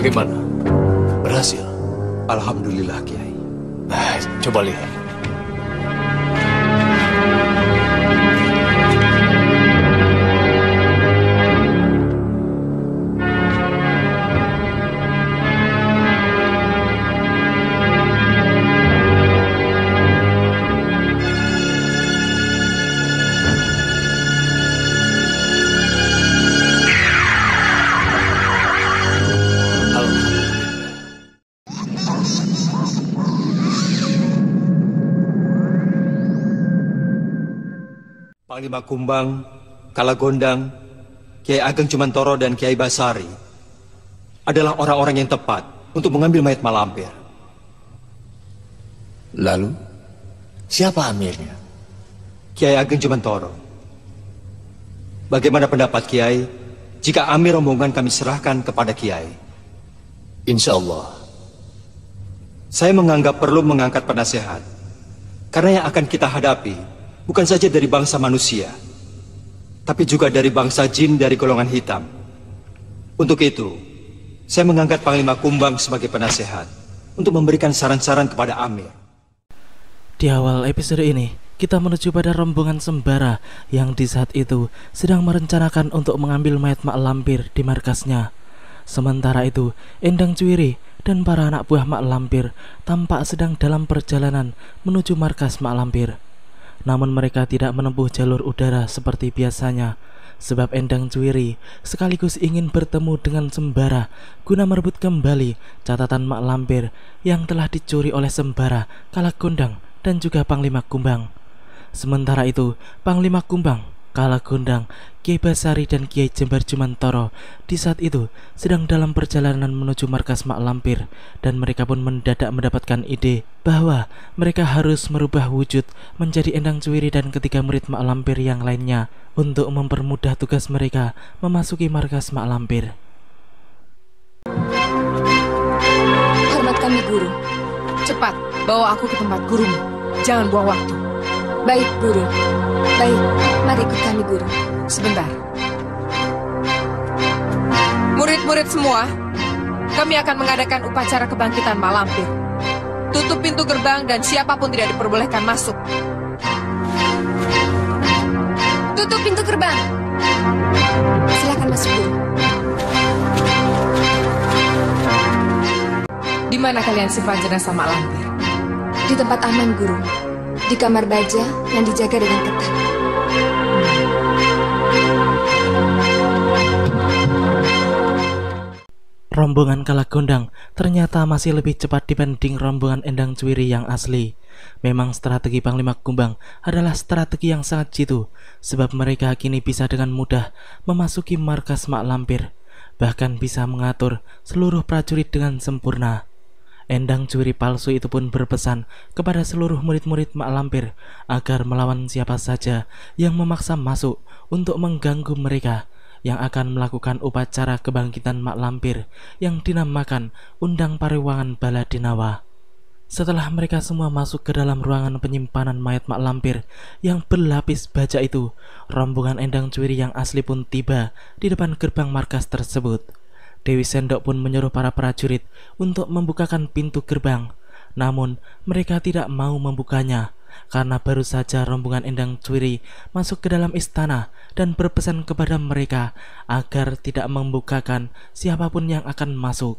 Bagaimana? Berhasil? Alhamdulillah, Kiai. Coba lihat. Panglima Kumbang, Kalagondang, Kiai Ageng Cumantoro dan Kiai Basari adalah orang-orang yang tepat untuk mengambil mayat Mak Lampir. Lalu, siapa amirnya? Kiai Ageng Cumantoro. Bagaimana pendapat Kiai jika amir rombongan kami serahkan kepada Kiai? Insya Allah. Saya menganggap perlu mengangkat penasehat, karena yang akan kita hadapi bukan saja dari bangsa manusia, tapi juga dari bangsa jin dari golongan hitam. Untuk itu, saya mengangkat Panglima Kumbang sebagai penasehat untuk memberikan saran-saran kepada Amir. Di awal episode ini, kita menuju pada rombongan sembara yang di saat itu sedang merencanakan untuk mengambil mayat Mak Lampir di markasnya. Sementara itu, Endang Cuwiri dan para anak buah Mak Lampir tampak sedang dalam perjalanan menuju markas Mak Lampir. Namun mereka tidak menempuh jalur udara seperti biasanya, sebab Endang Cuwiri sekaligus ingin bertemu dengan sembara guna merebut kembali catatan Mak Lampir yang telah dicuri oleh sembara, Kalagondang, dan juga Panglima Kumbang. Sementara itu, Panglima Kumbang, Kalagondang, Kiai Basari dan Kiai Jembar Cumantoro di saat itu sedang dalam perjalanan menuju markas Mak Lampir, dan mereka pun mendadak mendapatkan ide bahwa mereka harus merubah wujud menjadi Endang Cuwiri dan ketiga murid Mak Lampir yang lainnya untuk mempermudah tugas mereka memasuki markas Mak Lampir. Hormat kami guru, cepat bawa aku ke tempat gurumu. Jangan buang waktu. Baik guru. Baik, mari ikut kami guru. Sebentar. Murid-murid semua, kami akan mengadakan upacara kebangkitan Mak Lampir. Tutup pintu gerbang dan siapapun tidak diperbolehkan masuk. Tutup pintu gerbang. Silakan masuk guru. Di mana kalian simpan jenazah Mak Lampir? Di tempat aman guru. Di kamar baja yang dijaga dengan ketat. Rombongan Kalagondang ternyata masih lebih cepat dibanding rombongan Endang Cuwiri yang asli. Memang strategi Panglima Kumbang adalah strategi yang sangat jitu, sebab mereka kini bisa dengan mudah memasuki markas Mak Lampir, bahkan bisa mengatur seluruh prajurit dengan sempurna. Endang Cuwiri palsu itu pun berpesan kepada seluruh murid-murid Mak Lampir agar melawan siapa saja yang memaksa masuk untuk mengganggu mereka yang akan melakukan upacara kebangkitan Mak Lampir yang dinamakan Undang Pariwangan Baladinawa. Setelah mereka semua masuk ke dalam ruangan penyimpanan mayat Mak Lampir yang berlapis baja itu, rombongan Endang Cuwiri yang asli pun tiba di depan gerbang markas tersebut. Dewi Sendok pun menyuruh para prajurit untuk membukakan pintu gerbang. Namun mereka tidak mau membukanya karena baru saja rombongan Endang Cuwiri masuk ke dalam istana dan berpesan kepada mereka agar tidak membukakan siapapun yang akan masuk.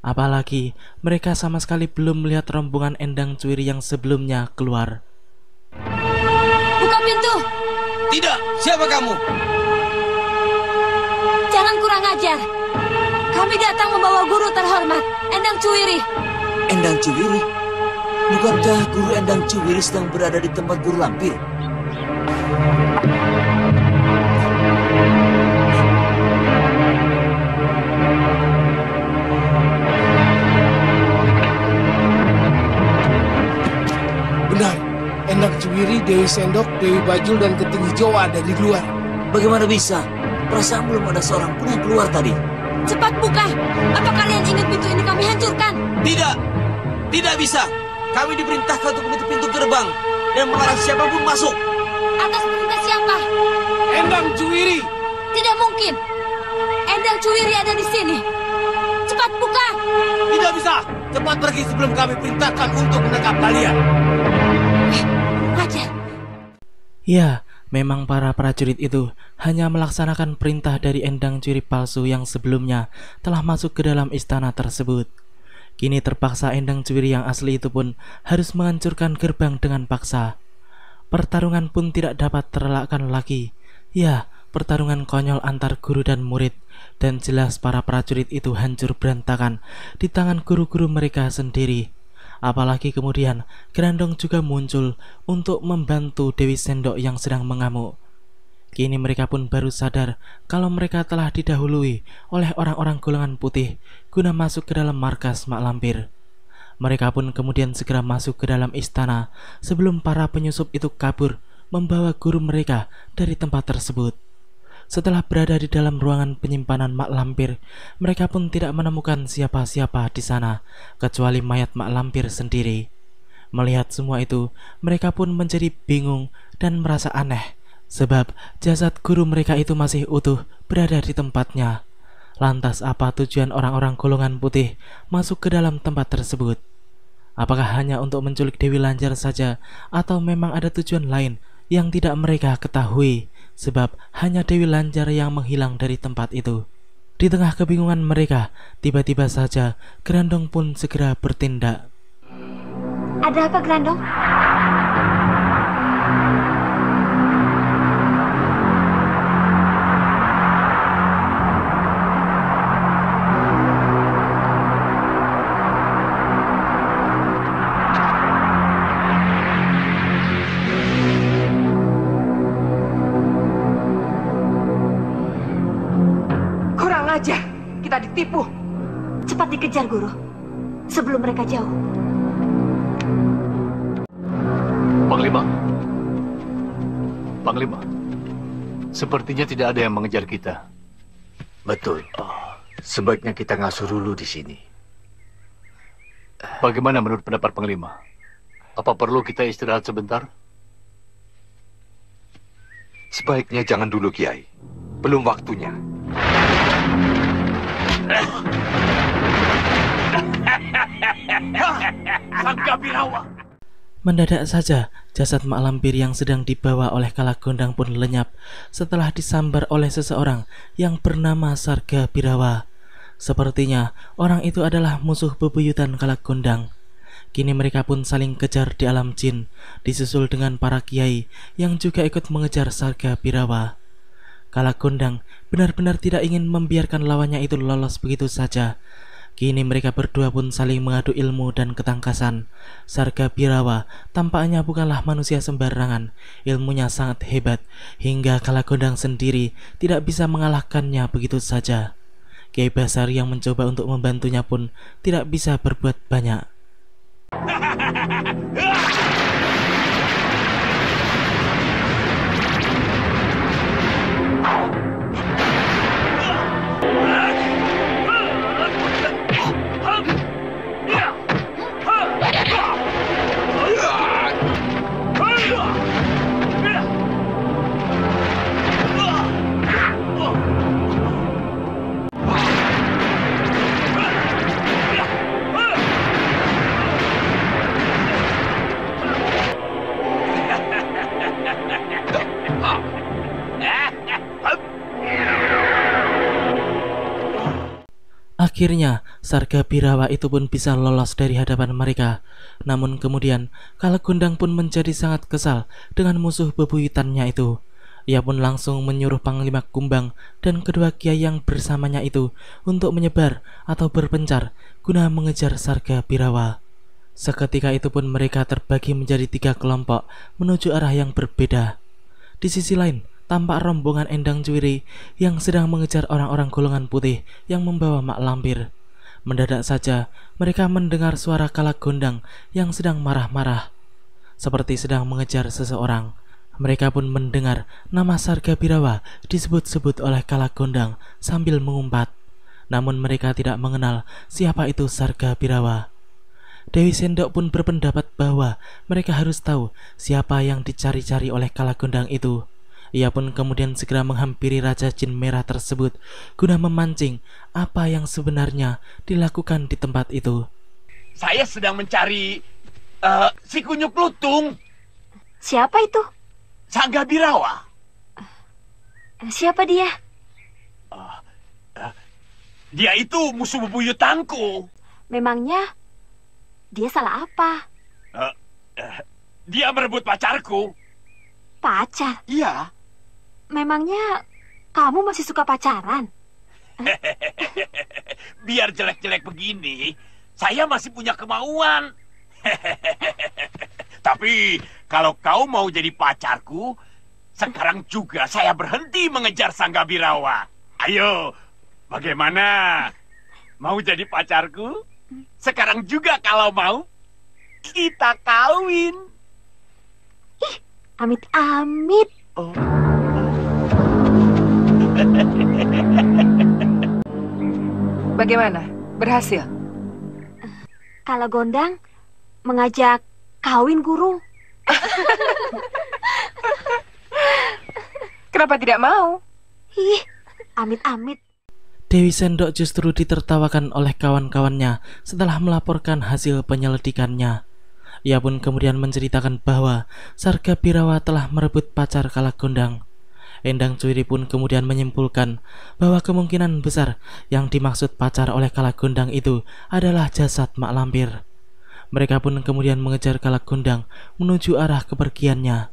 Apalagi mereka sama sekali belum melihat rombongan Endang Cuwiri yang sebelumnya keluar. Buka pintu! Tidak, siapa kamu? Jangan kurang ajar. Kami datang membawa guru terhormat, Endang Cuwiri. Endang Cuwiri? Bukankah guru Endang Cuwiri sedang berada di tempat guru Lampir? Benar, Endang Cuwiri, Dewi Sendok, Dewi Bajul, dan Keting Hijau ada di luar. Bagaimana bisa? Perasaan belum ada seorang pun yang keluar tadi. Cepat buka! Apa kalian ingin pintu ini kami hancurkan? Tidak! Tidak bisa! Kami diperintahkan untuk menutup pintu gerbang dan melarang siapapun masuk. Atas perintah siapa? Endang Cuwiri! Tidak mungkin! Endang Cuwiri ada di sini. Cepat buka! Tidak bisa. Cepat pergi sebelum kami perintahkan untuk menangkap kalian. Raja. Ya, memang para prajurit itu hanya melaksanakan perintah dari Endang Cwiri palsu yang sebelumnya telah masuk ke dalam istana tersebut. Kini terpaksa Endang Cwiri yang asli itu pun harus menghancurkan gerbang dengan paksa. Pertarungan pun tidak dapat terelakkan lagi. Ya, pertarungan konyol antar guru dan murid, dan jelas para prajurit itu hancur berantakan di tangan guru-guru mereka sendiri. Apalagi kemudian Grandong juga muncul untuk membantu Dewi Sendok yang sedang mengamuk. Kini mereka pun baru sadar kalau mereka telah didahului oleh orang-orang golongan putih guna masuk ke dalam markas Mak Lampir. Mereka pun kemudian segera masuk ke dalam istana sebelum para penyusup itu kabur membawa guru mereka dari tempat tersebut. Setelah berada di dalam ruangan penyimpanan Mak Lampir, mereka pun tidak menemukan siapa-siapa di sana kecuali mayat Mak Lampir sendiri. Melihat semua itu, mereka pun menjadi bingung dan merasa aneh, sebab jasad guru mereka itu masih utuh berada di tempatnya. Lantas apa tujuan orang-orang golongan putih masuk ke dalam tempat tersebut? Apakah hanya untuk menculik Dewi Lanjar saja, atau memang ada tujuan lain yang tidak mereka ketahui? Sebab hanya Dewi Lanjar yang menghilang dari tempat itu. Di tengah kebingungan mereka, tiba-tiba saja Grandong pun segera bertindak. Ada apa, Grandong? Kita ditipu. Cepat dikejar, Guru, sebelum mereka jauh. Panglima, sepertinya tidak ada yang mengejar kita. Betul. Sebaiknya kita ngasuh dulu di sini. Bagaimana menurut pendapat Panglima? Apa perlu kita istirahat sebentar? Sebaiknya jangan dulu, Kiai. Belum waktunya. Sangka Birawa. Mendadak saja jasad Mak Lampir yang sedang dibawa oleh Kalagondang pun lenyap setelah disambar oleh seseorang yang bernama Sarga Birawa. Sepertinya orang itu adalah musuh bebuyutan Kalagondang. Kini mereka pun saling kejar di alam jin, disusul dengan para kiai yang juga ikut mengejar Sarga Birawa. Kalagondang benar-benar tidak ingin membiarkan lawannya itu lolos begitu saja. Kini mereka berdua pun saling mengadu ilmu dan ketangkasan. Sarga Birawa tampaknya bukanlah manusia sembarangan, ilmunya sangat hebat, hingga Kalagondang sendiri tidak bisa mengalahkannya begitu saja. Kiai Basar yang mencoba untuk membantunya pun tidak bisa berbuat banyak. Akhirnya Sarga Birawa itu pun bisa lolos dari hadapan mereka. Namun kemudian Kalagondang pun menjadi sangat kesal dengan musuh bebuyutannya itu. Ia pun langsung menyuruh Panglima Kumbang dan kedua kiai yang bersamanya itu untuk menyebar atau berpencar guna mengejar Sarga Birawa. Seketika itu pun mereka terbagi menjadi 3 kelompok menuju arah yang berbeda. Di sisi lain, tampak rombongan Endang Cwiri yang sedang mengejar orang-orang golongan putih yang membawa Mak Lampir. Mendadak saja mereka mendengar suara Kalagondang yang sedang marah-marah, seperti sedang mengejar seseorang. Mereka pun mendengar nama Sarga Birawa disebut-sebut oleh Kalagondang sambil mengumpat. Namun mereka tidak mengenal siapa itu Sarga Birawa. Dewi Sendok pun berpendapat bahwa mereka harus tahu siapa yang dicari-cari oleh Kalagondang itu. Ia pun kemudian segera menghampiri Raja Jin Merah tersebut guna memancing apa yang sebenarnya dilakukan di tempat itu. Saya sedang mencari si kunyuk lutung. Siapa itu? Sangga Birawa. Siapa dia? Dia itu musuh bebuyutanku. Memangnya dia salah apa? Dia merebut pacarku. Pacar? Iya. Memangnya kamu masih suka pacaran? Biar jelek-jelek begini, saya masih punya kemauan. Tapi kalau kau mau jadi pacarku, sekarang juga saya berhenti mengejar Sangga Birawa. Ayo, bagaimana? Mau jadi pacarku? Sekarang juga kalau mau, kita kawin. Ih, amit-amit. Bagaimana? Berhasil? Kalau Gondang mengajak kawin Guru. Kenapa tidak mau? Ih, amit-amit. Dewi Sendok justru ditertawakan oleh kawan-kawannya setelah melaporkan hasil penyelidikannya. Ia pun kemudian menceritakan bahwa Sarga Birawa telah merebut pacar Kalagondang. Endang Cwiri pun kemudian menyimpulkan bahwa kemungkinan besar yang dimaksud pacar oleh Kalagondang itu adalah jasad Mak Lampir. Mereka pun kemudian mengejar Kalagondang menuju arah kepergiannya.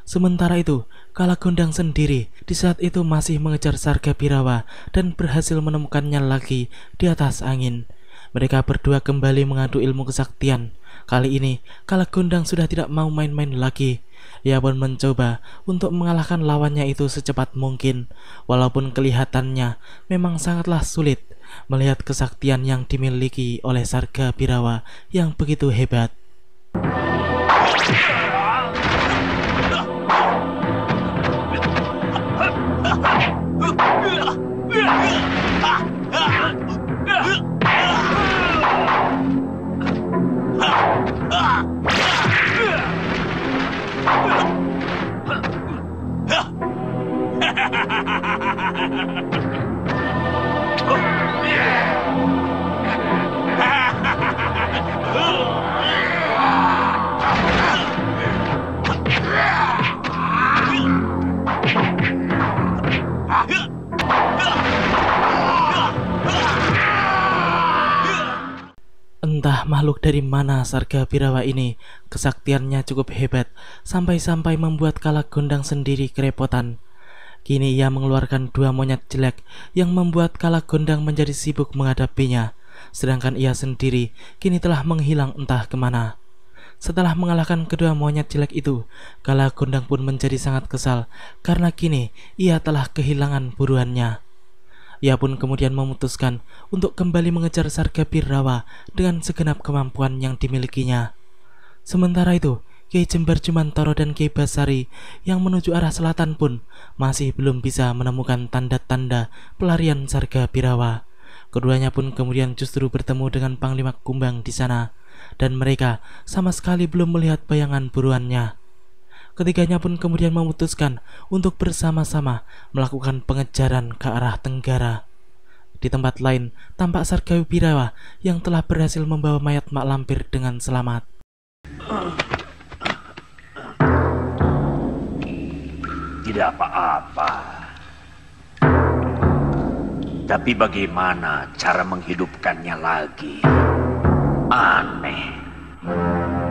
Sementara itu, Kalagondang sendiri di saat itu masih mengejar Sarga Birawa dan berhasil menemukannya lagi di atas angin. Mereka berdua kembali mengadu ilmu kesaktian. Kali ini, Kalagondang sudah tidak mau main-main lagi. Ia pun mencoba untuk mengalahkan lawannya itu secepat mungkin, walaupun kelihatannya memang sangatlah sulit melihat kesaktian yang dimiliki oleh Sarga Birawa yang begitu hebat. Entah makhluk dari mana Sarga Birawa ini, kesaktiannya cukup hebat sampai-sampai membuat Kalagondang sendiri kerepotan. Kini ia mengeluarkan dua monyet jelek yang membuat Kalagondang menjadi sibuk menghadapinya, sedangkan ia sendiri kini telah menghilang entah kemana. Setelah mengalahkan kedua monyet jelek itu, Kalagondang pun menjadi sangat kesal karena kini ia telah kehilangan buruannya. Ia pun kemudian memutuskan untuk kembali mengejar Sarga Birawa dengan segenap kemampuan yang dimilikinya. Sementara itu, Kiai Jembar Jumantoro dan Kiai Basari yang menuju arah selatan pun masih belum bisa menemukan tanda-tanda pelarian Sarga Birawa. Keduanya pun kemudian justru bertemu dengan Panglima Kumbang di sana, dan mereka sama sekali belum melihat bayangan buruannya. Ketiganya pun kemudian memutuskan untuk bersama-sama melakukan pengejaran ke arah tenggara. Di tempat lain, tampak Sarga Birawa yang telah berhasil membawa mayat Mak Lampir dengan selamat. Tidak apa-apa. Tapi bagaimana cara menghidupkannya lagi? Aneh.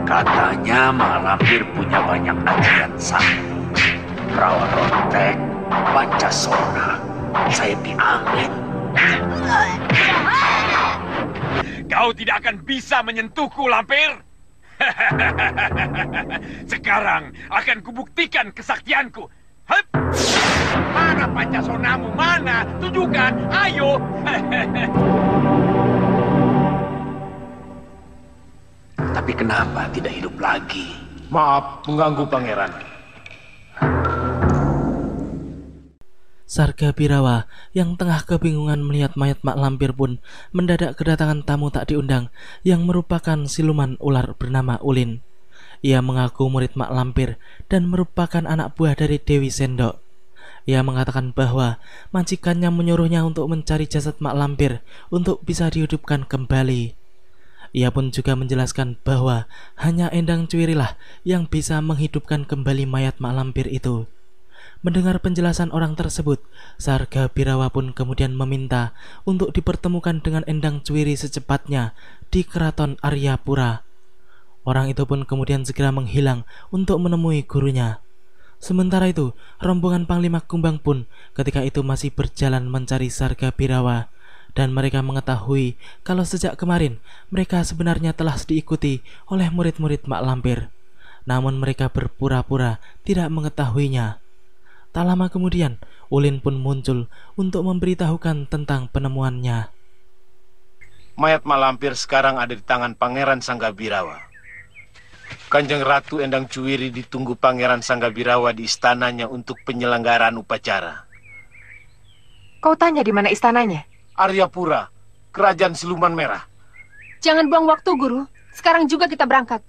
Katanya Mak Lampir punya banyak ajian sakti. Rawa rontek, pancasona, sayap di angin. Kau tidak akan bisa menyentuhku, Lampir. Sekarang akan kubuktikan kesaktianku. Hup! Mana pancasonamu? Mana? Tunjukkan, ayo. Tapi kenapa tidak hidup lagi? Maaf mengganggu pangeran. Sarga Birawa yang tengah kebingungan melihat mayat Mak Lampir pun mendadak kedatangan tamu tak diundang yang merupakan siluman ular bernama Ulin. Ia mengaku murid Mak Lampir dan merupakan anak buah dari Dewi Sendok. Ia mengatakan bahwa majikannya menyuruhnya untuk mencari jasad Mak Lampir untuk bisa dihidupkan kembali. Ia pun juga menjelaskan bahwa hanya Endang Cwirilah yang bisa menghidupkan kembali mayat Mak Lampir itu. Mendengar penjelasan orang tersebut, Sarga Birawa pun kemudian meminta untuk dipertemukan dengan Endang Cwiri secepatnya di Keraton Aryapura. Orang itu pun kemudian segera menghilang untuk menemui gurunya. Sementara itu, rombongan Panglima Kumbang pun ketika itu masih berjalan mencari Sarga Birawa, dan mereka mengetahui kalau sejak kemarin mereka sebenarnya telah diikuti oleh murid-murid Mak Lampir. Namun mereka berpura-pura tidak mengetahuinya. Tak lama kemudian, Ulin pun muncul untuk memberitahukan tentang penemuannya. Mayat Mak Lampir sekarang ada di tangan Pangeran Sanggabirawa. Kanjeng Ratu Endang Cwiri ditunggu Pangeran Sanggabirawa di istananya untuk penyelenggaraan upacara. Kau tanya di mana istananya? Aryapura, Kerajaan Siluman Merah. Jangan buang waktu, Guru. Sekarang juga kita berangkat.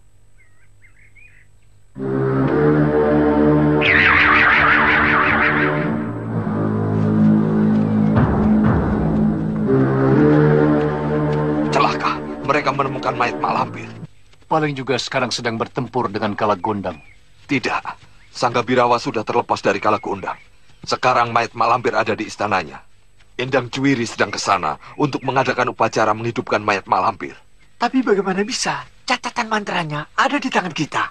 Celaka, mereka menemukan mayat Mak Lampir. Paling juga sekarang sedang bertempur dengan Kalagondang. Tidak, Sanggabirawa sudah terlepas dari Kalagondang. Sekarang mayat Mak Lampir ada di istananya. Endang Cwiri sedang ke sana untuk mengadakan upacara menghidupkan mayat Mak Lampir. Tapi bagaimana bisa? Catatan mantranya ada di tangan kita.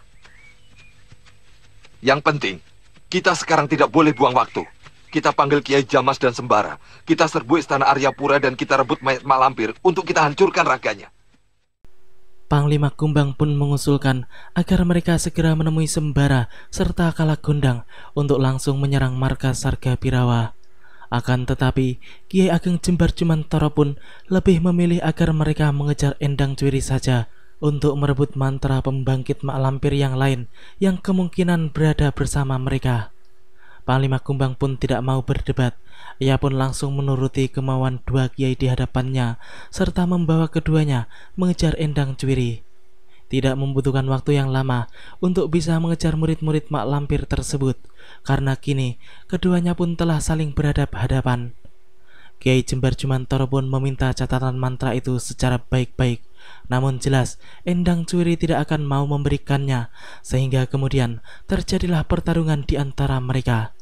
Yang penting, kita sekarang tidak boleh buang waktu. Kita panggil Kiai Jamas dan Sembara. Kita serbu istana Aryapura dan kita rebut mayat Mak Lampir untuk kita hancurkan raganya. Panglima Kumbang pun mengusulkan agar mereka segera menemui Sembara serta Kalagondang untuk langsung menyerang markas Sarga Birawa. Akan tetapi, Kiai Ageng Jembar Jumantoro pun lebih memilih agar mereka mengejar Endang Cwiri saja untuk merebut mantra pembangkit Mak Lampir yang lain yang kemungkinan berada bersama mereka. Panglima Kumbang pun tidak mau berdebat. Ia pun langsung menuruti kemauan dua kiai di hadapannya serta membawa keduanya mengejar Endang Cwiri. Tidak membutuhkan waktu yang lama untuk bisa mengejar murid-murid Mak Lampir tersebut, karena kini keduanya pun telah saling berhadap-hadapan. Kiai Jembar Jumantoro pun meminta catatan mantra itu secara baik-baik, namun jelas Endang Cwiri tidak akan mau memberikannya, sehingga kemudian terjadilah pertarungan di antara mereka.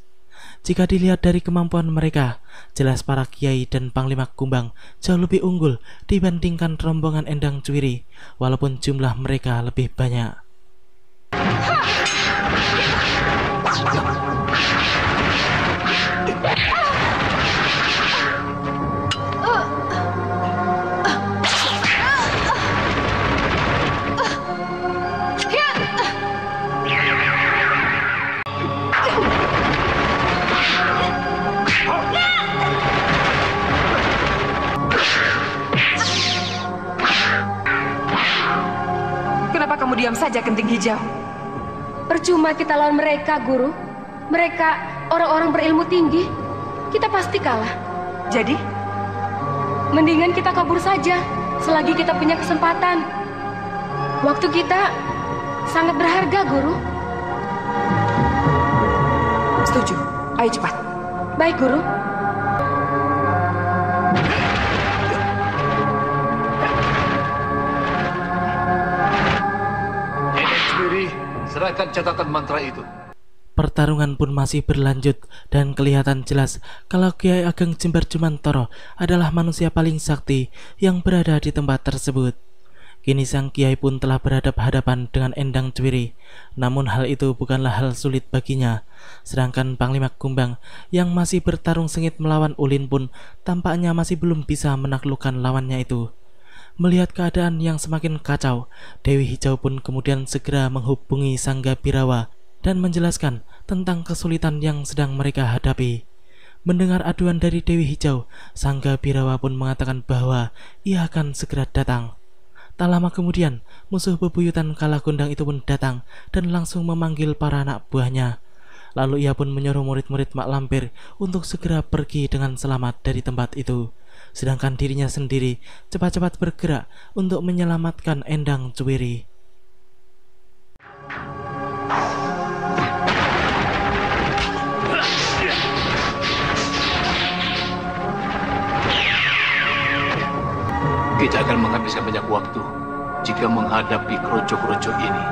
Jika dilihat dari kemampuan mereka, jelas para kiai dan Panglima Kumbang jauh lebih unggul dibandingkan rombongan Endang Cwiri, walaupun jumlah mereka lebih banyak. Kamu diam saja, Kenting Hijau. Percuma kita lawan mereka, Guru. Mereka orang-orang berilmu tinggi. Kita pasti kalah. Jadi? Mendingan kita kabur saja selagi kita punya kesempatan. Waktu kita sangat berharga, Guru. Setuju. Ayo cepat. Baik, Guru. Serahkan catatan mantra itu. Pertarungan pun masih berlanjut dan kelihatan jelas kalau Kiai Ageng Jembar Jumantoro adalah manusia paling sakti yang berada di tempat tersebut. Kini sang Kiai pun telah berhadap-hadapan dengan Endang Cwiri, namun hal itu bukanlah hal sulit baginya. Sedangkan Panglima Kumbang yang masih bertarung sengit melawan Ulin pun tampaknya masih belum bisa menaklukkan lawannya itu. Melihat keadaan yang semakin kacau, Dewi Hijau pun kemudian segera menghubungi Sanggabirawa dan menjelaskan tentang kesulitan yang sedang mereka hadapi. Mendengar aduan dari Dewi Hijau, Sanggabirawa pun mengatakan bahwa ia akan segera datang. Tak lama kemudian, musuh bebuyutan Kalagondang itu pun datang dan langsung memanggil para anak buahnya. Lalu ia pun menyuruh murid-murid Mak Lampir untuk segera pergi dengan selamat dari tempat itu. Sedangkan dirinya sendiri cepat-cepat bergerak untuk menyelamatkan Endang Cwiri. Kita akan menghabiskan banyak waktu jika menghadapi keroncong-keroncong ini.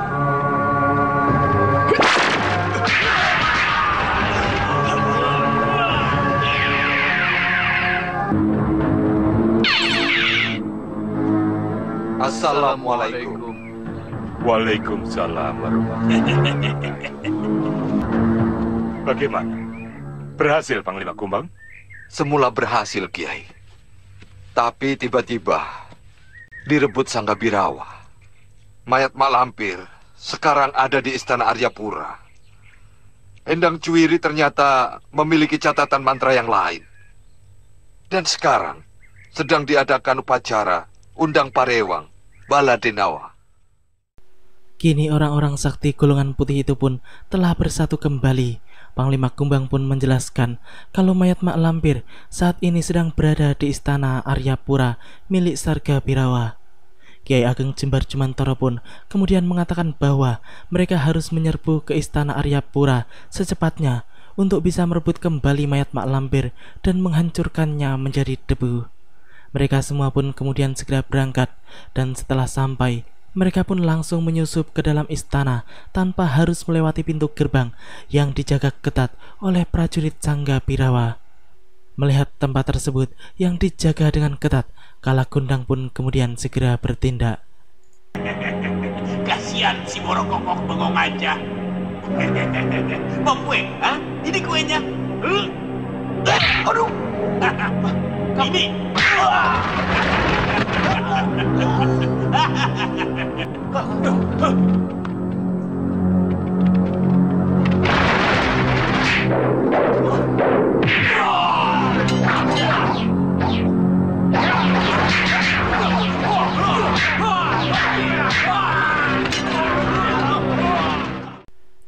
Assalamualaikum. Waalaikumsalam warahmatullahi. Bagaimana? Berhasil, Panglima Kumbang? Semula berhasil, Kiai. Tapi tiba-tiba direbut Sanggabirawa. Mayat Mak Lampir sekarang ada di Istana Aryapura. Endang Cuwiri ternyata memiliki catatan mantra yang lain. Dan sekarang sedang diadakan upacara undang Parewang, Baladenawa. Kini orang-orang sakti golongan putih itu pun telah bersatu kembali. Panglima Kumbang pun menjelaskan kalau mayat Mak Lampir saat ini sedang berada di Istana Aryapura milik Sanggabirawa. Kiai Ageng Jembar Jumantoro pun kemudian mengatakan bahwa mereka harus menyerbu ke Istana Aryapura secepatnya untuk bisa merebut kembali mayat Mak Lampir dan menghancurkannya menjadi debu. Mereka semua pun kemudian segera berangkat, dan setelah sampai, mereka pun langsung menyusup ke dalam istana tanpa harus melewati pintu gerbang yang dijaga ketat oleh prajurit Sanggabirawa. Melihat tempat tersebut yang dijaga dengan ketat, Kalagondang pun kemudian segera bertindak. Kasihan si Borokokok bengong aja. Mau kue? Hah? Ini kuenya. Aduh. Ini.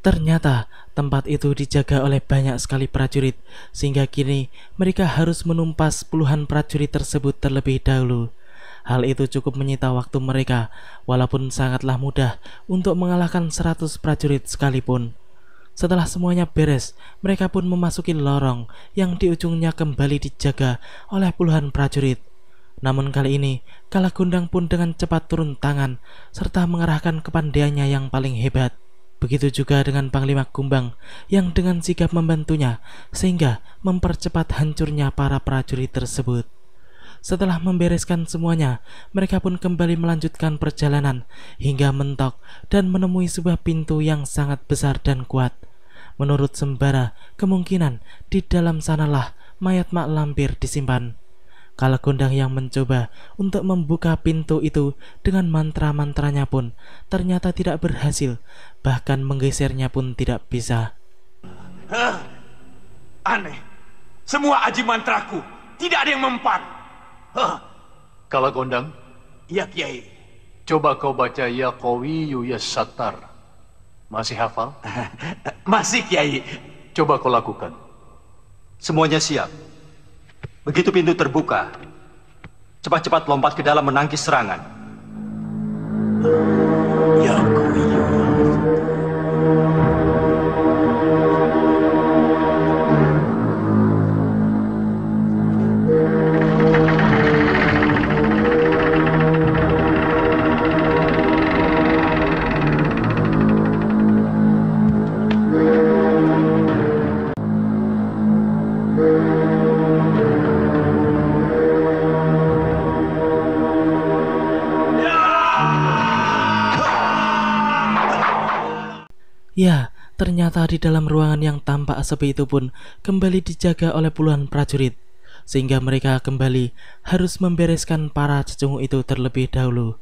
Ternyata tempat itu dijaga oleh banyak sekali prajurit, sehingga kini mereka harus menumpas puluhan prajurit tersebut terlebih dahulu. Hal itu cukup menyita waktu mereka, walaupun sangatlah mudah untuk mengalahkan 100 prajurit sekalipun. Setelah semuanya beres, mereka pun memasuki lorong yang di ujungnya kembali dijaga oleh puluhan prajurit. Namun kali ini, Kalagondang pun dengan cepat turun tangan, serta mengerahkan kepandaiannya yang paling hebat. Begitu juga dengan Panglima Kumbang yang dengan sigap membantunya sehingga mempercepat hancurnya para prajurit tersebut. Setelah membereskan semuanya, mereka pun kembali melanjutkan perjalanan hingga mentok dan menemui sebuah pintu yang sangat besar dan kuat. Menurut sembara, kemungkinan di dalam sanalah mayat Mak Lampir disimpan. Kalagondang yang mencoba untuk membuka pintu itu dengan mantra-mantranya pun ternyata tidak berhasil, bahkan menggesernya pun tidak bisa. Aneh, semua aji mantraku tidak ada yang mempan. Kalagondang? Iya, Kiai. Coba kau baca Ya Qawiyu Ya Sattar. Masih hafal? Masih, Kiai. Coba kau lakukan. Semuanya siap. Begitu pintu terbuka, cepat-cepat lompat ke dalam menangkis serangan. Ya Qawiyu. Ya, ternyata di dalam ruangan yang tampak sepi itu pun kembali dijaga oleh puluhan prajurit, sehingga mereka kembali harus membereskan para cecungu itu terlebih dahulu.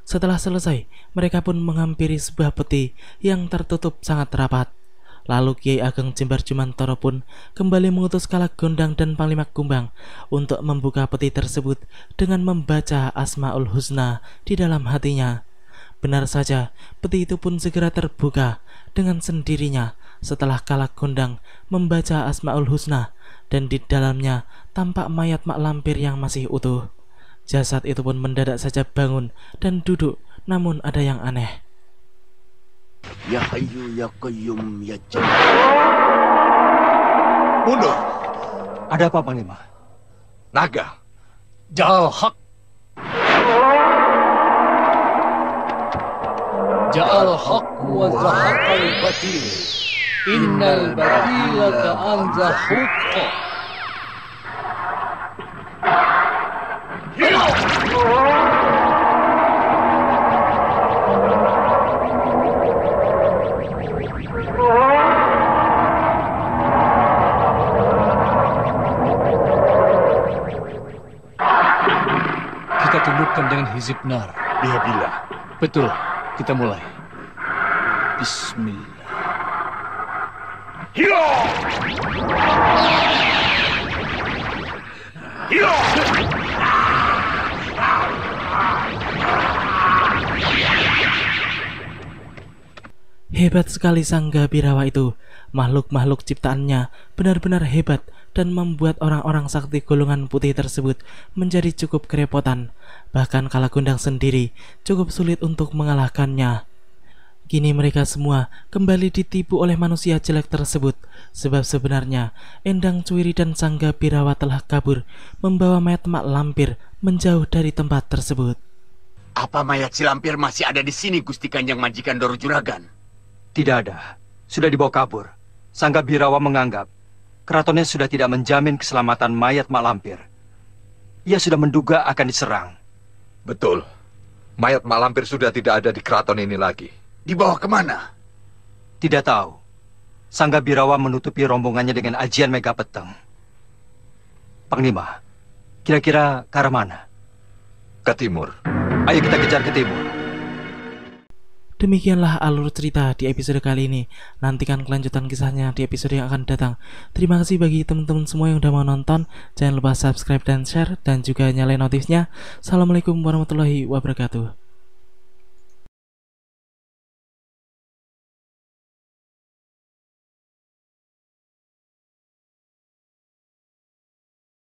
Setelah selesai, mereka pun menghampiri sebuah peti yang tertutup sangat rapat. Lalu Kiai Ageng Jembar Jumantoro pun kembali mengutus Kalagondang dan Panglima Kumbang untuk membuka peti tersebut dengan membaca Asmaul Husna di dalam hatinya. Benar saja, peti itu pun segera terbuka dengan sendirinya setelah Kalagondang membaca Asmaul Husna, dan di dalamnya tampak mayat Mak Lampir yang masih utuh. Jasad itu pun mendadak saja bangun dan duduk, namun ada yang aneh. Ya Hayyu Ya Qayyum Ya Jalil. Mundur. Ada apa, Panglima? Naga. Jalhaq. Ja'al haqqu wa zahaqal batil. Innal batila ka'an zahuqa. Kita tundukkan dengan hizib nar. Bila. Betul, kita mulai. Bismillah. Hiyo! Hiyo! Hebat sekali Sangga Birawa itu. Makhluk-makhluk ciptaannya benar-benar hebat dan membuat orang-orang sakti golongan putih tersebut menjadi cukup kerepotan. Bahkan Kalagondang sendiri cukup sulit untuk mengalahkannya. Kini mereka semua kembali ditipu oleh manusia jelek tersebut. Sebab sebenarnya Endang Cuwiri dan Sangga Birawa telah kabur, membawa mayat Mak Lampir menjauh dari tempat tersebut. Apa mayat si Lampir masih ada di sini, Gusti Kanjeng Majikan Doro Juragan? Tidak ada. Sudah dibawa kabur. Sangga Birawa menganggap keratonnya sudah tidak menjamin keselamatan mayat Mak Lampir. Ia sudah menduga akan diserang. Betul. Mayat Mak Lampir sudah tidak ada di keraton ini lagi. Dibawa kemana? Tidak tahu. Sangga Birawa menutupi rombongannya dengan ajian Mega Peteng. Panglima, kira-kira ke arah mana? Ke timur. Ayo kita kejar ke timur. Demikianlah alur cerita di episode kali ini. Nantikan kelanjutan kisahnya di episode yang akan datang. Terima kasih bagi teman-teman semua yang udah mau nonton. Jangan lupa subscribe dan share, dan juga nyalain notifnya. Assalamualaikum warahmatullahi wabarakatuh.